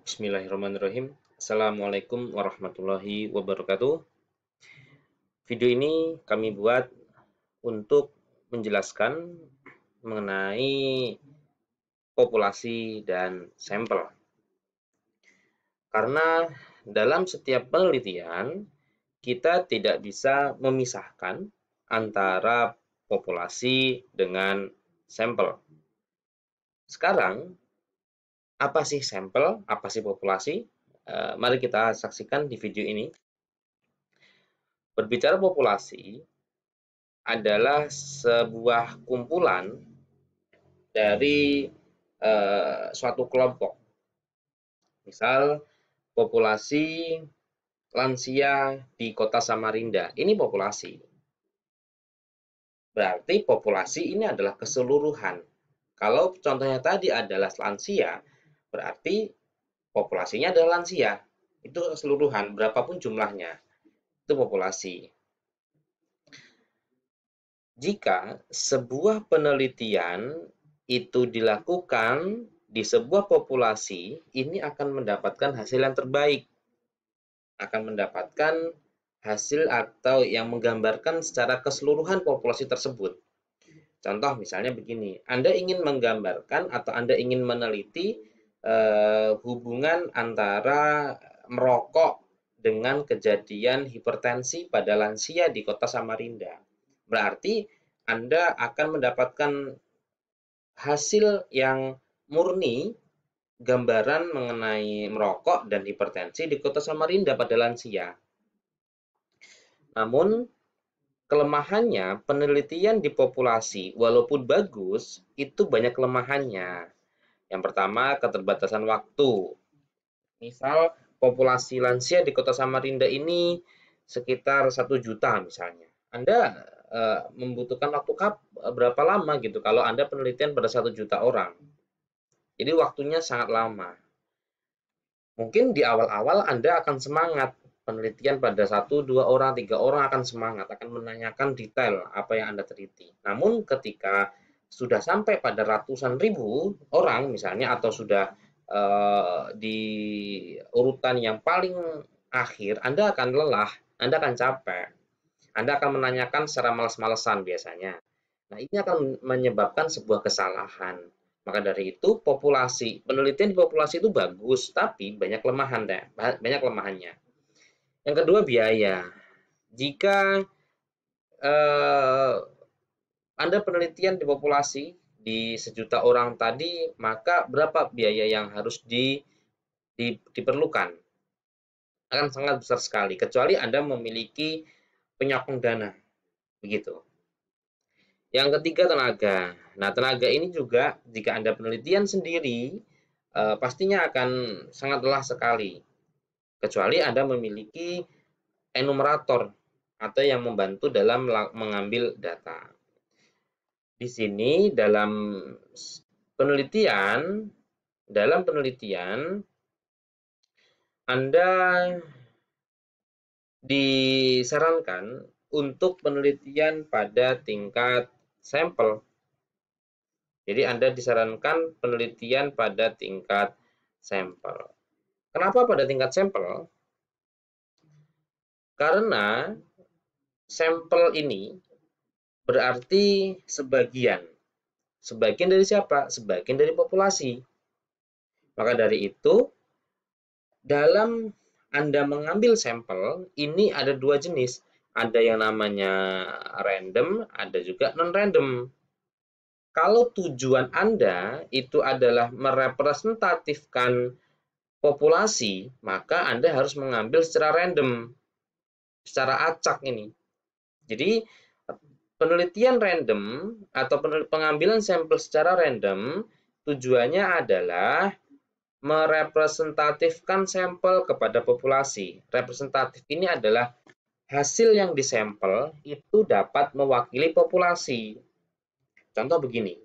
Bismillahirrahmanirrahim. Assalamualaikum warahmatullahi wabarakatuh. Video ini kami buat untuk menjelaskan mengenai populasi dan sampel. Karena dalam setiap penelitian, kita tidak bisa memisahkan antara populasi dengan sampel. Sekarang, apa sih sampel? Apa sih populasi? Mari kita saksikan di video ini. Berbicara populasi adalah sebuah kumpulan dari suatu kelompok. Misal populasi lansia di kota Samarinda, ini populasi. Berarti populasi ini adalah keseluruhan. Kalau contohnya tadi adalah lansia, berarti populasinya adalah lansia. Itu keseluruhan, berapapun jumlahnya. Itu populasi. Jika sebuah penelitian itu dilakukan di sebuah populasi, ini akan mendapatkan hasil yang terbaik. Akan mendapatkan hasil atau yang menggambarkan secara keseluruhan populasi tersebut. Contoh misalnya begini, Anda ingin menggambarkan atau Anda ingin meneliti hubungan antara merokok dengan kejadian hipertensi pada lansia di kota Samarinda. Berarti Anda akan mendapatkan hasil yang murni gambaran mengenai merokok dan hipertensi di kota Samarinda pada lansia. Namun, kelemahannya penelitian di populasi walaupun bagus, itu banyak kelemahannya. Yang pertama, keterbatasan waktu. Misal, populasi lansia di kota Samarinda ini sekitar 1 juta misalnya. Anda membutuhkan waktu berapa lama gitu kalau Anda penelitian pada 1 juta orang. Jadi waktunya sangat lama. Mungkin di awal-awal Anda akan semangat penelitian pada 1, 2 orang, 3 orang akan semangat, akan menanyakan detail apa yang Anda teliti. Namun ketika sudah sampai pada ratusan ribu orang misalnya atau sudah di urutan yang paling akhir, Anda akan lelah, Anda akan capek. Anda akan menanyakan secara malas-malesan biasanya. Nah, ini akan menyebabkan sebuah kesalahan. Maka dari itu, penelitian di populasi itu bagus, tapi banyak kelemahannya. Yang kedua, biaya. Jika Anda penelitian di populasi di 1 juta orang tadi, maka berapa biaya yang harus diperlukan? Akan sangat besar sekali, kecuali Anda memiliki penyokong dana. Begitu. Yang ketiga, tenaga. Nah, tenaga ini juga jika Anda penelitian sendiri, pastinya akan sangat lelah sekali. Kecuali Anda memiliki enumerator atau yang membantu dalam mengambil data. Di sini penelitian, dalam penelitian Anda disarankan untuk penelitian pada tingkat sampel. Jadi Anda disarankan penelitian pada tingkat sampel. Kenapa pada tingkat sampel? Karena sampel ini berarti sebagian. Sebagian dari siapa? Sebagian dari populasi. Maka dari itu, dalam Anda mengambil sampel, ini ada 2 jenis. Ada yang namanya random, ada juga non-random. Kalau tujuan Anda itu adalah merepresentatifkan populasi, maka Anda harus mengambil secara random, secara acak ini. Jadi, penelitian random atau pengambilan sampel secara random tujuannya adalah merepresentatifkan sampel kepada populasi. Representatif ini adalah hasil yang disampel itu dapat mewakili populasi. Contoh begini,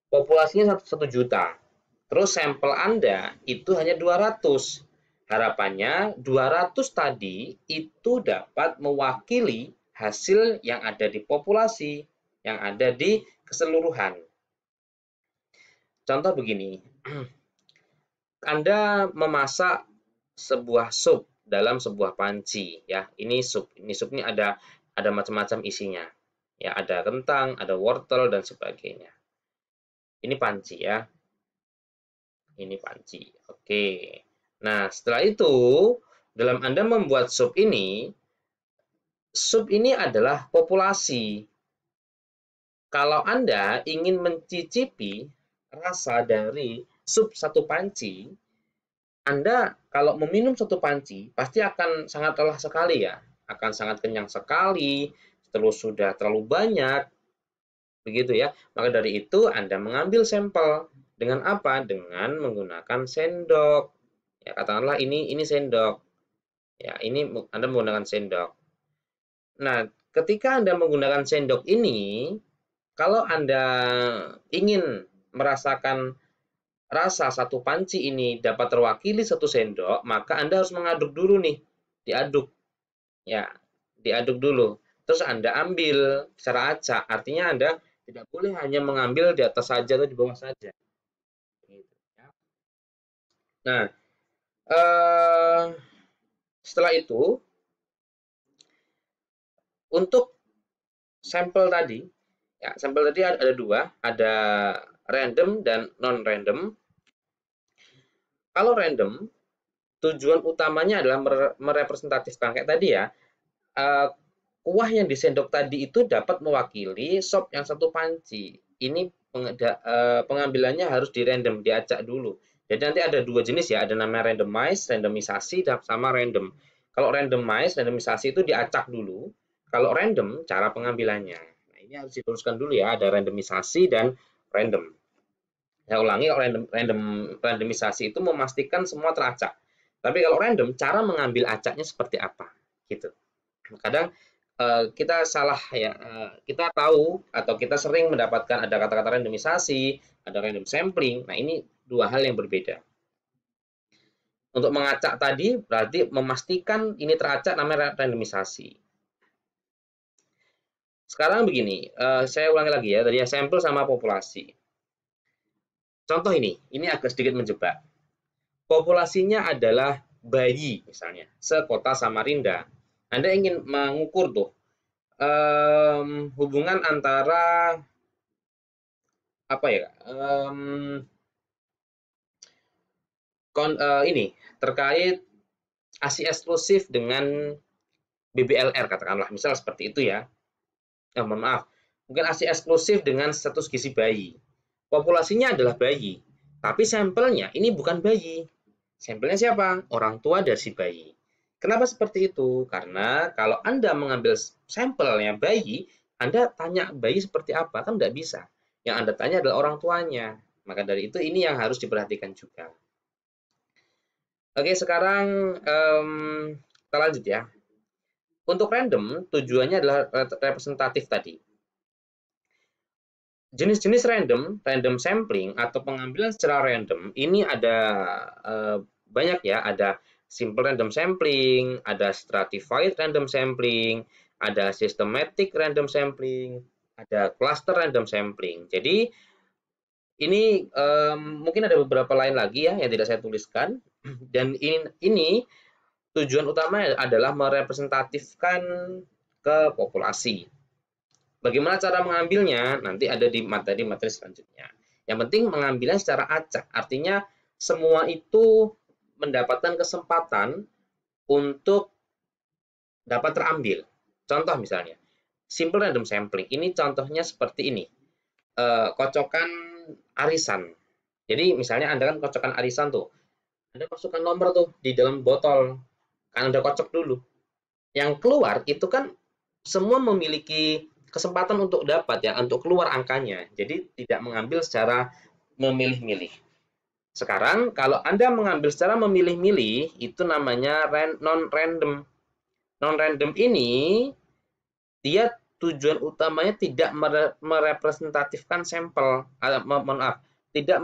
populasinya 1 juta, terus sampel Anda itu hanya 200. Harapannya 200 tadi itu dapat mewakili hasil yang ada di populasi, yang ada di keseluruhan. Contoh begini, Anda memasak sebuah sup dalam sebuah panci, ya. Ini sup. Ini sup ini ada macam-macam isinya. Ya, ada kentang, ada wortel dan sebagainya. Ini panci ya. Ini panci. Oke. Nah, setelah itu dalam Anda membuat sup ini adalah populasi. Kalau Anda ingin mencicipi rasa dari sup satu panci, Anda kalau meminum satu panci pasti akan sangat lelah sekali ya, akan sangat kenyang sekali, terus sudah terlalu banyak, begitu ya. Maka dari itu Anda mengambil sampel dengan apa? Dengan menggunakan sendok. Ya, katakanlah ini sendok. Ya, ini Anda menggunakan sendok. Nah, ketika Anda menggunakan sendok ini, kalau Anda ingin merasakan rasa satu panci ini dapat terwakili satu sendok, maka Anda harus mengaduk dulu nih, diaduk. Ya, diaduk dulu. Terus Anda ambil secara acak, artinya Anda tidak boleh hanya mengambil di atas saja atau di bawah saja. Gitu, ya. Nah, eh, setelah itu untuk sampel tadi, ya sampel tadi ada dua, ada random dan non-random. Kalau random, tujuan utamanya adalah merepresentatifkan kayak tadi ya, kuah yang disendok tadi itu dapat mewakili sop yang satu panci. Ini pengambilannya harus di random, diacak dulu. Jadi nanti ada dua jenis ya, ada namanya randomize, randomisasi, sama random. Kalau randomisasi itu diacak dulu. Kalau random, cara pengambilannya. Nah, ini harus diteruskan dulu ya, ada randomisasi dan random. Saya ulangi, kalau randomisasi itu memastikan semua teracak. Tapi kalau random, cara mengambil acaknya seperti apa? Gitu. Kadang kita salah ya, kita tahu atau kita sering mendapatkan ada kata-kata randomisasi, ada random sampling. Nah, ini dua hal yang berbeda. Untuk mengacak tadi berarti memastikan ini teracak namanya randomisasi. Sekarang begini, saya ulangi lagi ya, tadi ya sampel sama populasi. Contoh ini agak sedikit menjebak. Populasinya adalah bayi misalnya, sekota Samarinda. Anda ingin mengukur tuh hubungan antara apa ya, ini terkait ASI eksklusif dengan BBLR katakanlah, misal seperti itu ya. Mohon maaf, mungkin ASI eksklusif dengan status gizi bayi. Populasinya adalah bayi, tapi sampelnya ini bukan bayi. Sampelnya siapa? Orang tua dari si bayi. Kenapa seperti itu? Karena kalau Anda mengambil sampelnya bayi, Anda tanya bayi seperti apa? Kan tidak bisa. Yang Anda tanya adalah orang tuanya. Maka dari itu ini yang harus diperhatikan juga. Oke, sekarang kita lanjut ya. Untuk random, tujuannya adalah representatif tadi. Jenis-jenis random sampling atau pengambilan secara random, ini ada banyak ya, ada simple random sampling, ada stratified random sampling, ada systematic random sampling, ada cluster random sampling. Jadi ini mungkin ada beberapa lain lagi ya yang tidak saya tuliskan. Dan ini tujuan utama adalah merepresentatifkan ke populasi. Bagaimana cara mengambilnya? Nanti ada di materi-materi selanjutnya. Yang penting mengambilnya secara acak, artinya semua itu mendapatkan kesempatan untuk dapat terambil. Contoh misalnya, simple random sampling. Ini contohnya seperti ini. Kocokan arisan. Jadi misalnya Anda kan kocokan arisan tuh. Anda masukkan nomor tuh di dalam botol. Kan Anda kocok dulu. Yang keluar itu kan semua memiliki kesempatan untuk dapat ya, untuk keluar angkanya. Jadi tidak mengambil secara memilih-milih. Sekarang kalau Anda mengambil secara memilih-milih, itu namanya non-random. Non-random ini dia tujuan utamanya tidak merepresentatifkan sampel, maaf, tidak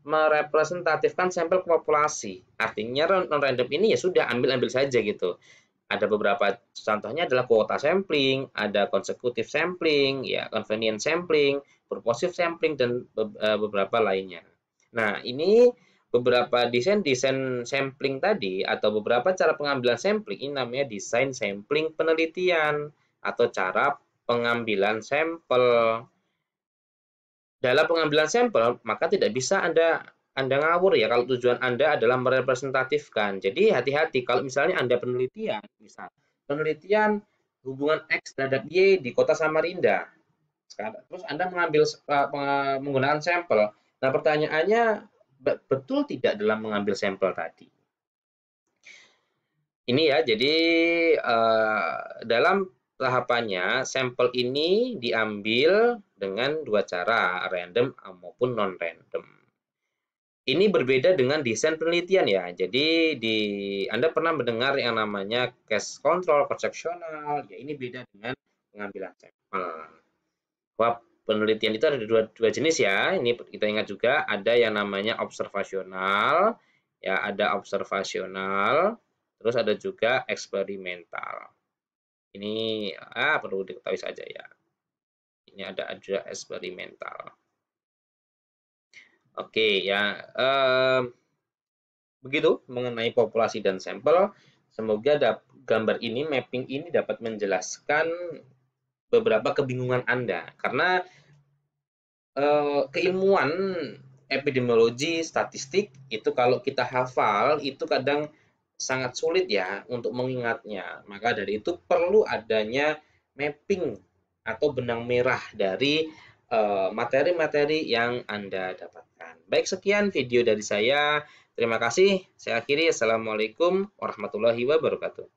merepresentatifkan sampel populasi. Artinya non-random ini ya sudah ambil-ambil saja gitu. Ada beberapa contohnya adalah kuota sampling, ada consecutive sampling, ya convenient sampling, purposive sampling dan beberapa lainnya. Nah, ini beberapa desain sampling tadi atau beberapa cara pengambilan sampling ini namanya desain sampling penelitian atau cara pengambilan sampel. Dalam pengambilan sampel, maka tidak bisa Anda ngawur ya kalau tujuan Anda adalah merepresentatifkan. Jadi hati-hati kalau misalnya Anda penelitian, misal penelitian hubungan X terhadap Y di kota Samarinda. Sekarang, terus Anda menggunakan sampel. Nah, pertanyaannya betul tidak dalam mengambil sampel tadi? Ini ya, jadi dalam tahapannya sampel ini diambil dengan dua cara, random maupun non-random. Ini berbeda dengan desain penelitian ya. Jadi Anda pernah mendengar yang namanya case control, konsepsional. Ya, ini beda dengan pengambilan sampel. Bahwa penelitian itu ada dua jenis ya. Ini kita ingat juga ada yang namanya observasional, ya ada observasional, terus ada juga eksperimental. Ini perlu diketahui saja ya. Ini ada eksperimental. Oke ya, begitu mengenai populasi dan sampel. Semoga gambar ini, mapping ini dapat menjelaskan beberapa kebingungan Anda. Karena keilmuan epidemiologi, statistik, itu kalau kita hafal, itu kadang sangat sulit ya untuk mengingatnya. Maka dari itu perlu adanya mapping atau benang merah dari materi-materi yang Anda dapatkan. Baik, sekian video dari saya. Terima kasih. Saya akhiri. Assalamualaikum warahmatullahi wabarakatuh.